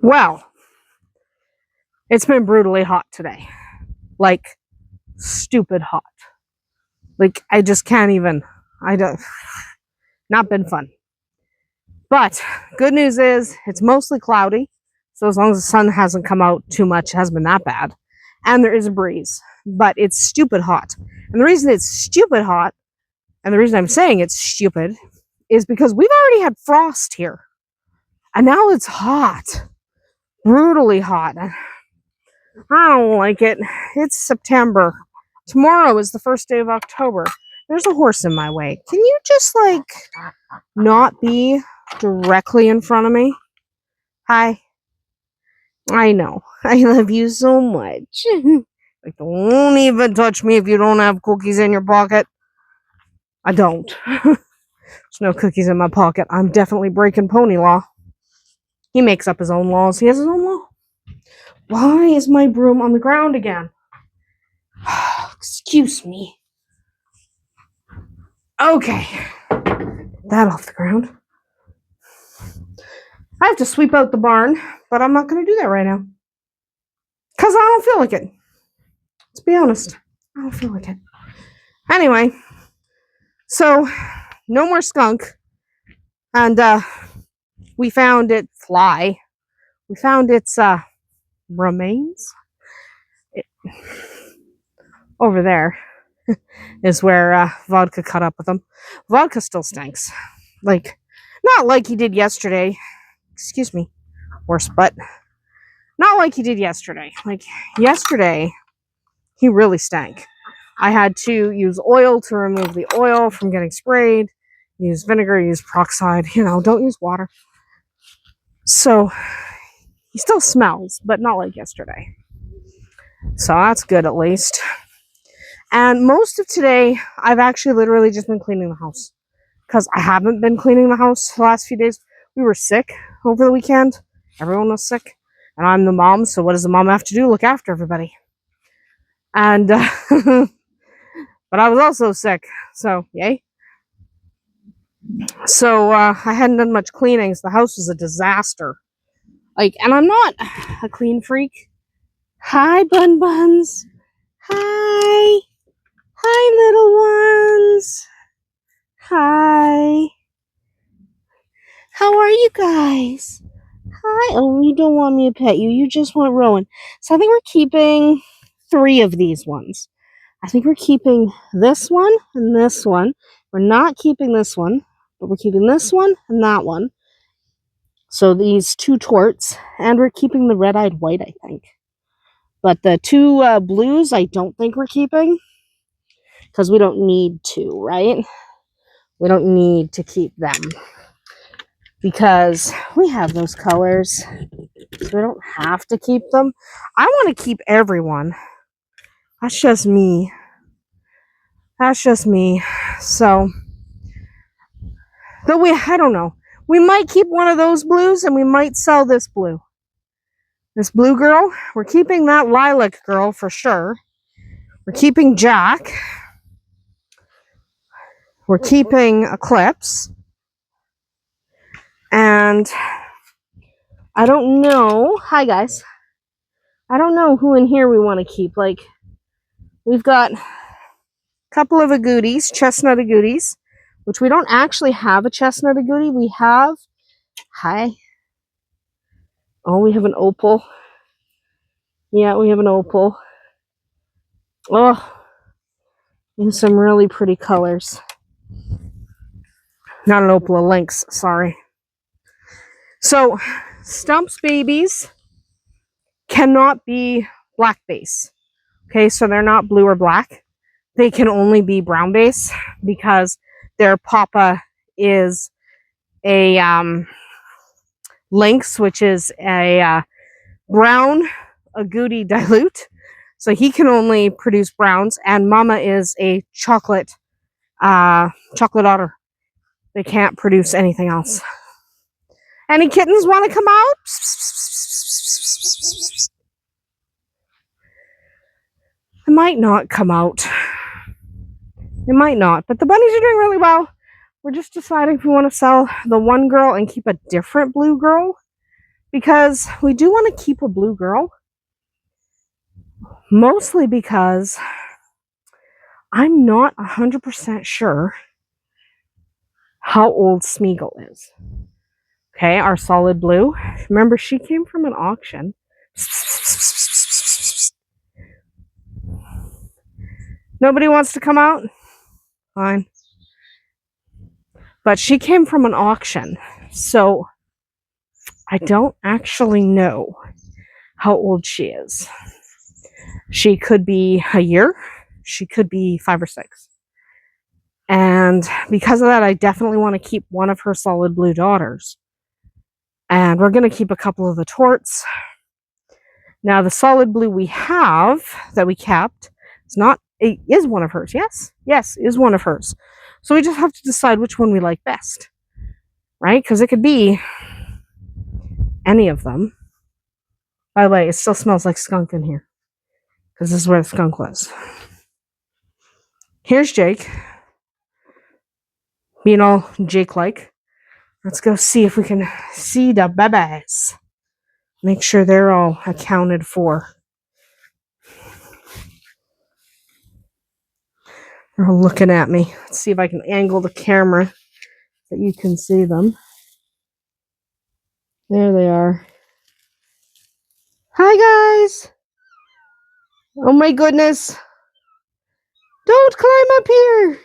Well, it's been brutally hot today. Like, stupid hot. Like, I just can't even. Not been fun. But good news is it's mostly cloudy. So as long as the sun hasn't come out too much, it hasn't been that bad. And there is a breeze. But it's stupid hot. And the reason it's stupid hot, and the reason I'm saying it's stupid, is because we've already had frost here. And now it's hot. Brutally hot. I don't like it. It's September. Tomorrow is the first day of October. There's a horse in my way. Can you just, like, not be directly in front of me? Hi. I know. I love you so much. Like, don't even touch me if you don't have cookies in your pocket. I don't. There's no cookies in my pocket. I'm definitely breaking pony law. He makes up his own laws. He has his own law. Why is my broom on the ground again? Excuse me. Okay. That off the ground. I have to sweep out the barn, but I'm not going to do that right now. Because I don't feel like it. Let's be honest. I don't feel like it. Anyway, so no more skunk. And we found its fly. We found its remains. Over there is where Vodka caught up with him. Vodka still stinks. Like, not like he did yesterday. Excuse me, horse butt. Not like he did yesterday. Like, yesterday, he really stank. I had to use oil to remove the oil from getting sprayed. Use vinegar, use peroxide. Don't use water. So, he still smells, but not like yesterday. So, that's good at least. And most of today, I've actually literally just been cleaning the house. Because I haven't been cleaning the house the last few days. We were sick over the weekend. Everyone was sick. And I'm the mom, so what does the mom have to do? Look after everybody. And, but I was also sick, so yay. So I hadn't done much cleaning, so the house was a disaster. Like, and I'm not a clean freak. Hi, Bun Buns. Hi. Hi, little ones. Hi. How are you guys? Hi. Oh, you don't want me to pet you. You just want Rowan. So I think we're keeping 3 of these ones. I think we're keeping this one and this one. We're not keeping this one, but we're keeping this one and that one. So these 2 torts, and we're keeping the red-eyed white, I think. But the 2 blues, I don't think we're keeping, because we don't need to, right? We don't need to keep them, because we have those colors, so we don't have to keep them. I want to keep everyone. That's just me. That's just me. So, though I don't know. We might keep one of those blues, and we might sell this blue. This blue girl, we're keeping that lilac girl for sure. We're keeping Jack. We're keeping Eclipse. And I don't know. Hi, guys. I don't know who in here we want to keep. Like, we've got a couple of agoutis, chestnut agoutis, which we don't actually have a chestnut agouti. We have, hi. Oh, we have an opal. Yeah, we have an opal. Oh, in some really pretty colors. Not an opal, a lynx, sorry. So, Stump's babies cannot be black base. Okay, so they're not blue or black. They can only be brown base because their papa is a lynx, which is a brown agouti dilute. So he can only produce browns, and mama is a chocolate otter. They can't produce anything else. Any kittens want to come out? It might not come out. It might not, but the bunnies are doing really well. We're just deciding if we want to sell the one girl and keep a different blue girl, because we do want to keep a blue girl, mostly because I'm not 100% sure how old Smeagol is. Okay, our solid blue. Remember, she came from an auction. Nobody wants to come out? Fine. But she came from an auction, so I don't actually know how old she is. She could be a year. She could be 5 or 6. And because of that, I definitely want to keep one of her solid blue daughters. And we're going to keep a couple of the torts. Now, the solid blue we have that we kept, it is one of hers. Yes, is one of hers. So we just have to decide which one we like best, right? Because it could be any of them. By the way, it still smells like skunk in here, because this is where the skunk was. Here's Jake, being all Jake-like. Let's go see if we can see the babies. Make sure they're all accounted for. They're all looking at me. Let's see if I can angle the camera that you can see them. There they are. Hi, guys. Oh my goodness. Don't climb up here.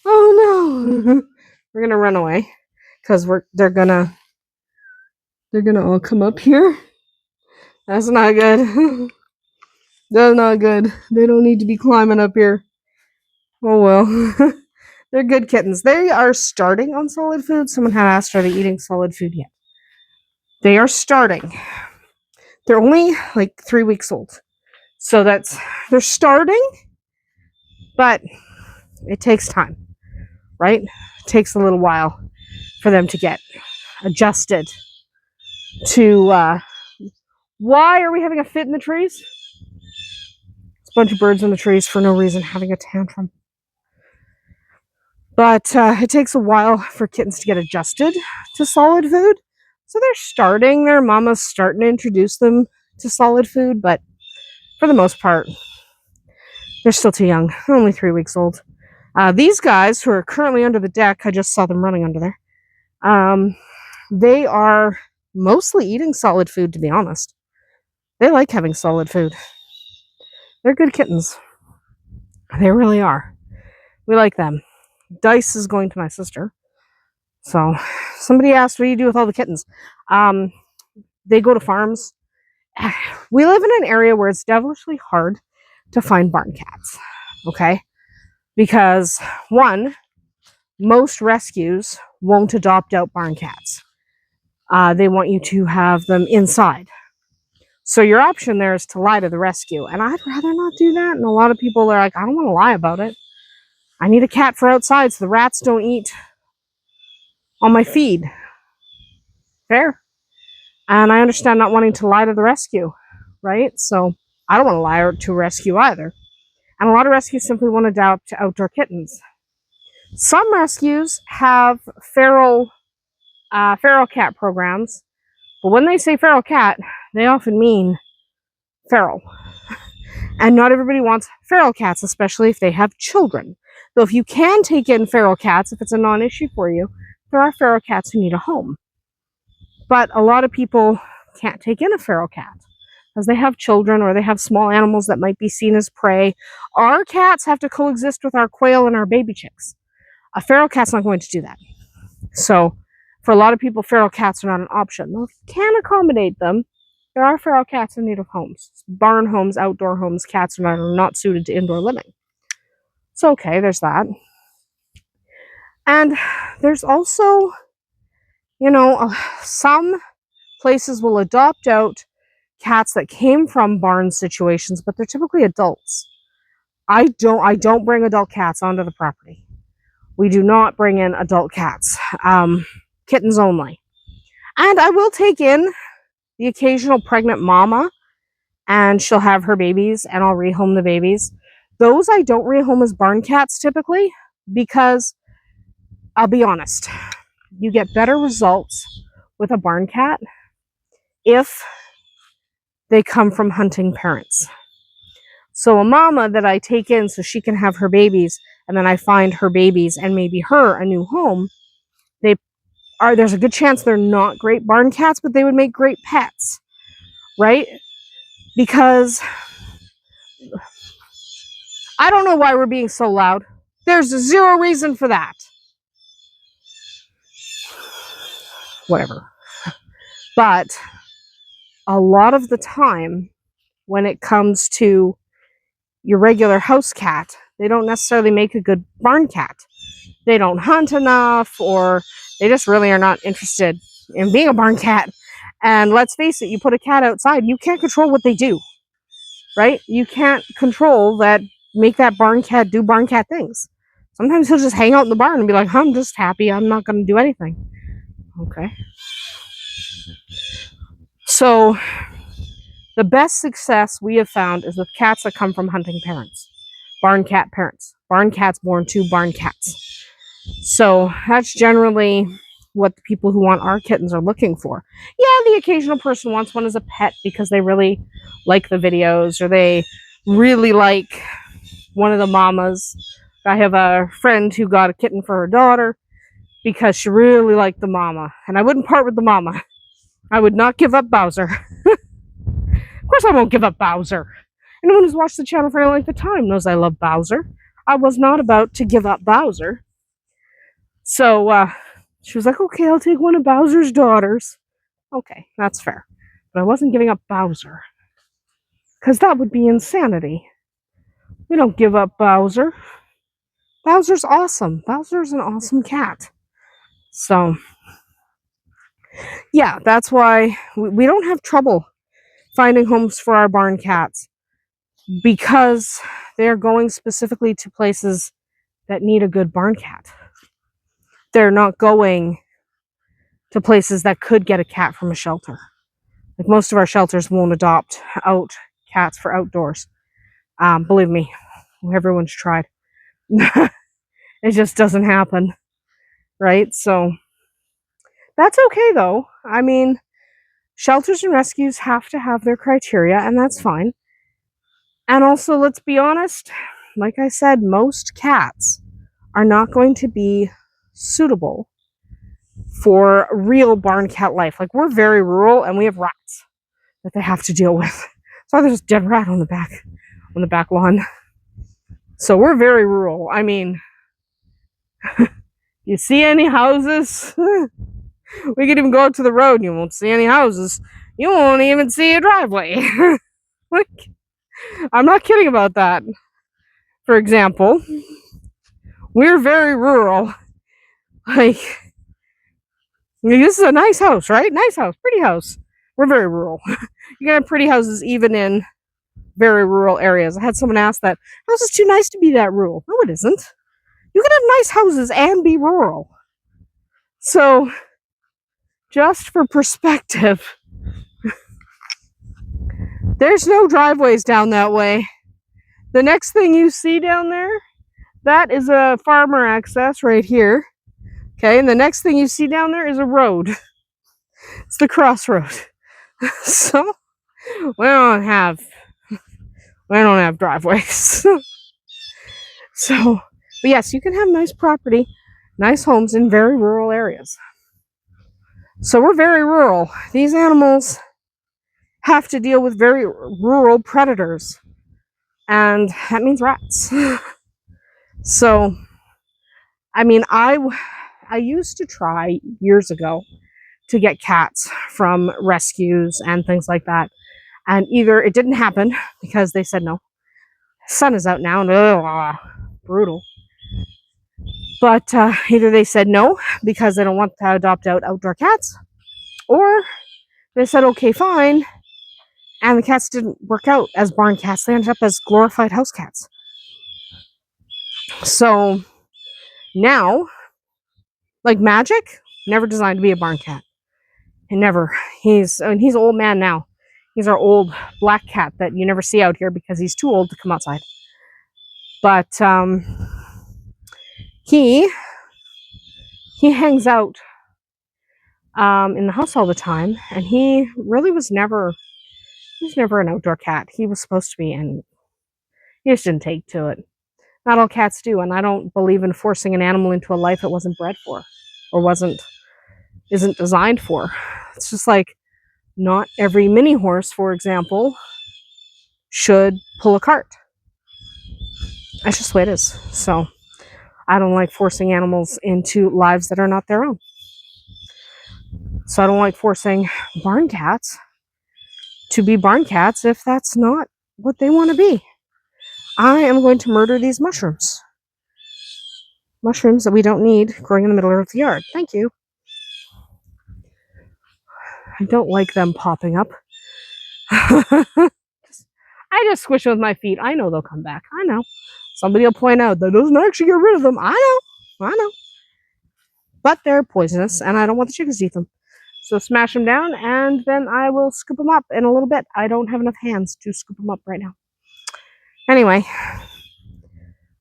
Oh no. We're gonna run away because they're gonna all come up here. That's not good. That's not good. They don't need to be climbing up here. Oh well. They're good kittens. They are starting on solid food. Someone had asked, are they eating solid food yet? They are starting. They're only like 3 weeks old. So they're starting, but it takes time, right? It takes a little while for them to get adjusted to, why are we having a fit in the trees? It's a bunch of birds in the trees for no reason having a tantrum. But it takes a while for kittens to get adjusted to solid food. So they're starting, their mama's starting to introduce them to solid food, but for the most part, they're still too young. They're only 3 weeks old. These guys who are currently under the deck, I just saw them running under there. They are mostly eating solid food, to be honest. They like having solid food. They're good kittens. They really are. We like them. Dice is going to my sister. So somebody asked, what do you do with all the kittens? They go to farms. We live in an area where it's devilishly hard to find barn cats. Okay? Because, one, most rescues won't adopt out barn cats. They want you to have them inside. So your option there is to lie to the rescue. And I'd rather not do that. And a lot of people are like, I don't want to lie about it. I need a cat for outside so the rats don't eat on my feed. Fair. And I understand not wanting to lie to the rescue, right? So I don't want to lie to a rescue either. And a lot of rescues simply want to adopt outdoor kittens. Some rescues have feral cat programs. But when they say feral cat, they often mean feral. And not everybody wants feral cats, especially if they have children. Though if you can take in feral cats, if it's a non-issue for you, there are feral cats who need a home. But a lot of people can't take in a feral cat because they have children or they have small animals that might be seen as prey. Our cats have to coexist with our quail and our baby chicks. A feral cat's not going to do that. So for a lot of people, feral cats are not an option. Though if you can accommodate them, there are feral cats in need of homes. Barn homes, outdoor homes, cats are not suited to indoor living. So okay, there's that. And there's also, some places will adopt out cats that came from barn situations, but they're typically adults. I don't bring adult cats onto the property. We do not bring in adult cats. Kittens only. And I will take in the occasional pregnant mama, and she'll have her babies, and I'll rehome the babies. Those I don't rehome as barn cats typically, because I'll be honest, you get better results with a barn cat if they come from hunting parents. So a mama that I take in so she can have her babies, and then I find her babies and maybe her a new home, there's a good chance they're not great barn cats, but they would make great pets, right? Because I don't know why we're being so loud. There's zero reason for that. Whatever. But a lot of the time, when it comes to your regular house cat, they don't necessarily make a good barn cat. They don't hunt enough, or they just really are not interested in being a barn cat. And let's face it, you put a cat outside, you can't control what they do, right? You can't control that, make that barn cat do barn cat things. Sometimes he'll just hang out in the barn and be like, I'm just happy, I'm not going to do anything. Okay. So the best success we have found is with cats that come from hunting parents, barn cat parents, barn cats born to barn cats. So that's generally what the people who want our kittens are looking for. Yeah, the occasional person wants one as a pet because they really like the videos, or they really like one of the mamas. I have a friend who got a kitten for her daughter because she really liked the mama, and I wouldn't part with the mama. I would not give up Bowser. Of course I won't give up Bowser. Anyone who's watched the channel for any length of time knows I love Bowser. I was not about to give up Bowser. So she was like, okay, I'll take one of Bowser's daughters. Okay, that's fair. But I wasn't giving up Bowser, because that would be insanity. We don't give up Bowser. Bowser's awesome. Bowser's an awesome cat. So, yeah, that's why we don't have trouble finding homes for our barn cats, because they're going specifically to places that need a good barn cat. They're not going to places that could get a cat from a shelter. Like, most of our shelters won't adopt out cats for outdoors. Believe me, everyone's tried. It just doesn't happen, right? So that's okay, though. I mean, shelters and rescues have to have their criteria, and that's fine. And also, let's be honest, like I said, most cats are not going to be suitable for real barn cat life. Like, we're very rural, and we have rats that they have to deal with. So there's a dead rat on the back lawn. So we're very rural. I mean, you see any houses? We could even go out to the road and you won't see any houses. You won't even see a driveway. Like, I'm not kidding about that. For example, we're very rural. Like, this is a nice house, right? Nice house, pretty house. We're very rural. You can have pretty houses even in very rural areas. I had someone ask that, house is too nice to be that rural. No, it isn't. You can have nice houses and be rural. So, just for perspective, there's no driveways down that way. The next thing you see down there, that is a farmer access right here. Okay, and the next thing you see down there is a road. It's the crossroad. So we don't have driveways. So, but yes, you can have nice property, nice homes in very rural areas. So we're very rural. These animals have to deal with very rural predators, and that means rats. So, I mean, I used to try years ago to get cats from rescues and things like that, and either it didn't happen because they said no. Sun is out now, and brutal. But either they said no because they don't want to adopt out outdoor cats, or they said okay, fine, and the cats didn't work out as barn cats. They ended up as glorified house cats. So now, like Magic, never designed to be a barn cat. And never. He's an old man now. He's our old black cat that you never see out here because he's too old to come outside. But he hangs out in the house all the time, and he really was never an outdoor cat. He was supposed to be, and he just didn't take to it. Not all cats do, and I don't believe in forcing an animal into a life it wasn't bred for or isn't designed for. It's just like not every mini horse, for example, should pull a cart. That's just the way it is. So I don't like forcing animals into lives that are not their own. So I don't like forcing barn cats to be barn cats if that's not what they want to be. I am going to murder these mushrooms. Mushrooms that we don't need growing in the middle of the yard. Thank you. I don't like them popping up. I just squish them with my feet. I know they'll come back. I know. Somebody will point out that doesn't actually get rid of them. I know. But they're poisonous, and I don't want the chickens to eat them. So smash them down, and then I will scoop them up in a little bit. I don't have enough hands to scoop them up right now. Anyway,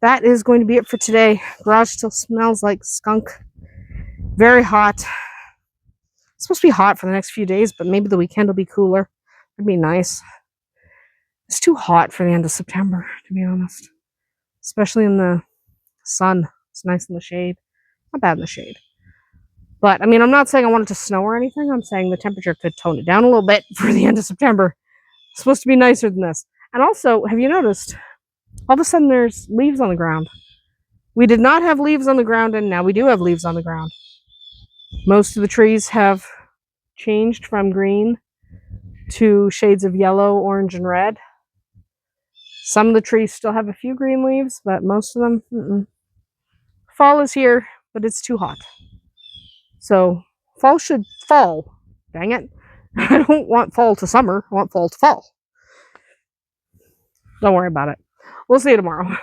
that is going to be it for today. Garage still smells like skunk. Very hot. It's supposed to be hot for the next few days, but maybe the weekend will be cooler. It'd be nice. It's too hot for the end of September, to be honest. Especially in the sun. It's nice in the shade. Not bad in the shade. But, I mean, I'm not saying I want it to snow or anything. I'm saying the temperature could tone it down a little bit for the end of September. It's supposed to be nicer than this. And also, have you noticed, all of a sudden there's leaves on the ground. We did not have leaves on the ground, and now we do have leaves on the ground. Most of the trees have changed from green to shades of yellow, orange, and red. Some of the trees still have a few green leaves, but most of them, Fall is here, but it's too hot. So fall should fall. Dang it. I don't want fall to summer. I want fall to fall. Don't worry about it. We'll see you tomorrow.